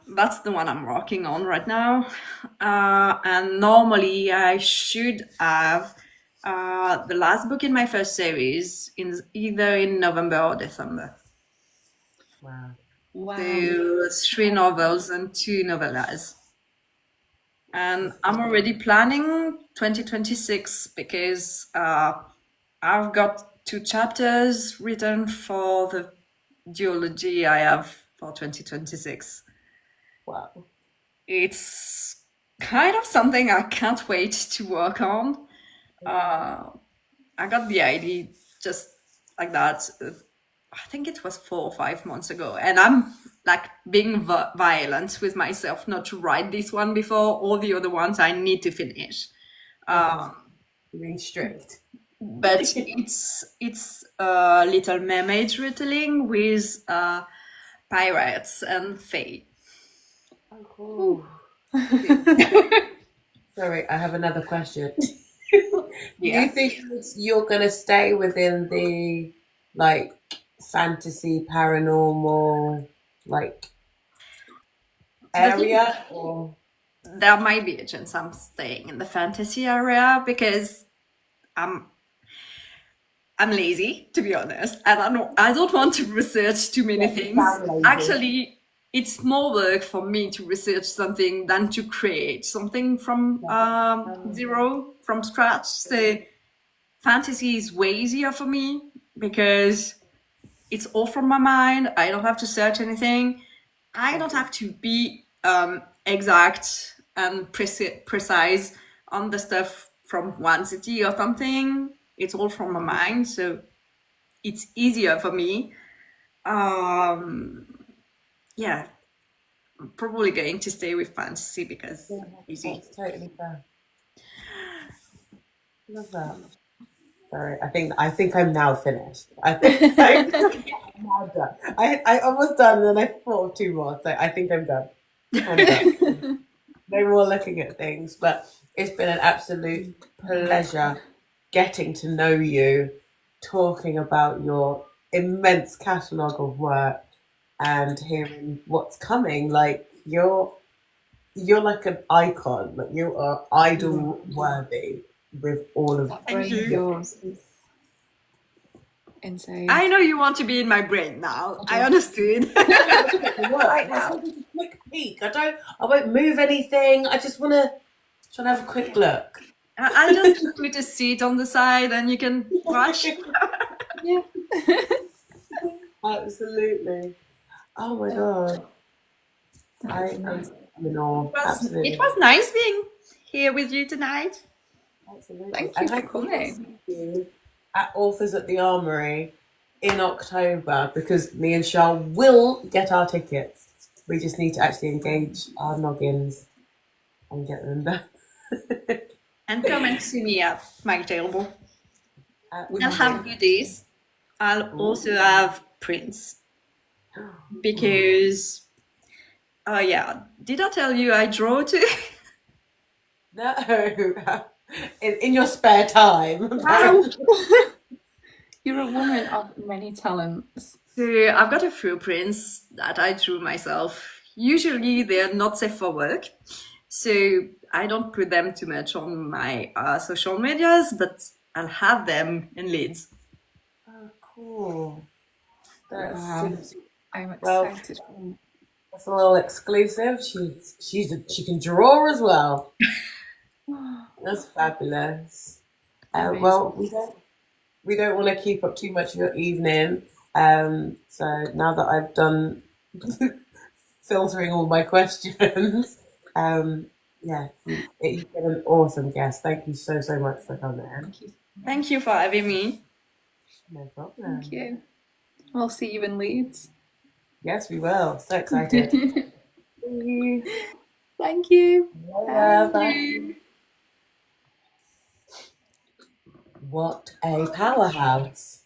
Speaker 3: That's the one I'm working on right now. And normally I should have the last book in my first series either in November or December.
Speaker 2: Wow.
Speaker 3: So 3 novels and 2 novellas. And I'm already planning 2026 because I've got 2 chapters written for the duology I have for 2026.
Speaker 2: Wow.
Speaker 3: It's kind of something I can't wait to work on. I got the idea just like that. I think it was 4 or 5 months ago, and I'm like being violent with myself not to write this one before all the other ones I need to finish.
Speaker 2: Being strict.
Speaker 3: But it's a Little Mermaid retelling with pirates and fae.
Speaker 2: Oh, cool. Sorry, I have another question. Do you think you're gonna stay within the like fantasy, paranormal, like area, or
Speaker 3: there might be a chance I'm staying in the fantasy area because I'm lazy, to be honest, and I don't want to research too many things. Actually, it's more work for me to research something than to create something from zero, from scratch. So fantasy is way easier for me. because it's all from my mind. I don't have to search anything. I don't have to be exact and precise on the stuff from one city or something. It's all from my mind, so it's easier for me. Yeah, I'm probably going to stay with fantasy because
Speaker 2: Yeah,
Speaker 3: easy.
Speaker 2: that's totally fair. Love that. Sorry, I think I'm now finished. I'm now done. I almost done, and then I thought of two more. So I think I'm done. I'm done. No more looking at things, but it's been an absolute pleasure getting to know you, talking about your immense catalogue of work, and hearing what's coming. Like you're like an icon. Like you are idol worthy with all of
Speaker 1: That
Speaker 3: Thank
Speaker 1: brain of
Speaker 3: you.
Speaker 1: yours is insane.
Speaker 3: I know you want to be in my brain now. I understood.
Speaker 2: Right now. A quick peek. I won't move anything. I just wanna try and have a quick look.
Speaker 3: I'll just put a seat on the side and you can watch.
Speaker 1: Yeah.
Speaker 2: Absolutely. Oh my god. I'm in awe. Absolutely.
Speaker 3: It was nice being here with you tonight.
Speaker 2: Absolutely.
Speaker 1: Thank you
Speaker 2: And
Speaker 1: for
Speaker 2: I hope to
Speaker 1: coming.
Speaker 2: see you at Authors at the Armory in October because me and Charles will get our tickets. We just need to actually engage our noggins and get them done.
Speaker 3: And come and see me at my table. I'll
Speaker 2: Absolutely.
Speaker 3: have goodies. I'll also have prints. Because, oh yeah, did I tell you I draw too?
Speaker 2: No. In your spare time.
Speaker 1: You're a woman of many talents.
Speaker 3: So I've got a few prints that I drew myself. Usually they're not safe for work, so I don't put them too much on my social medias, but I'll have them in Leeds.
Speaker 2: Oh, cool. That's
Speaker 1: Wow.
Speaker 2: super.
Speaker 1: I'm
Speaker 2: Well,
Speaker 1: excited.
Speaker 2: that's a little exclusive. She can draw as well. That's fabulous. Well, we don't want to keep up too much of your evening. So now that I've done filtering all my questions, yeah, you've been an awesome guest. Thank you so much for coming.
Speaker 1: Thank you.
Speaker 3: Thank you for having me.
Speaker 2: No problem.
Speaker 1: Thank you. We'll see you in Leeds.
Speaker 2: Yes, we will. So excited.
Speaker 1: Thank you.
Speaker 2: Yeah, bye. What a powerhouse.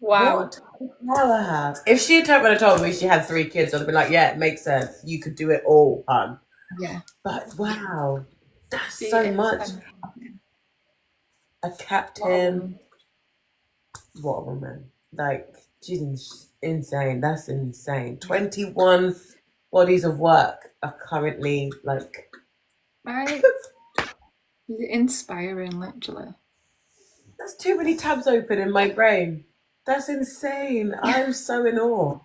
Speaker 1: Wow.
Speaker 2: What a powerhouse. If she had told me she had 3 kids, I'd have been like, yeah, it makes sense. You could do it all, hun.
Speaker 1: Yeah.
Speaker 2: But wow, that's
Speaker 1: She
Speaker 2: so
Speaker 1: is
Speaker 2: much. A captain. What a woman. Like, she's insane. That's insane. 21 bodies of work are currently, like...
Speaker 1: Right. Inspiring, literally.
Speaker 2: That's too many tabs open in my brain. That's insane. I'm so in awe.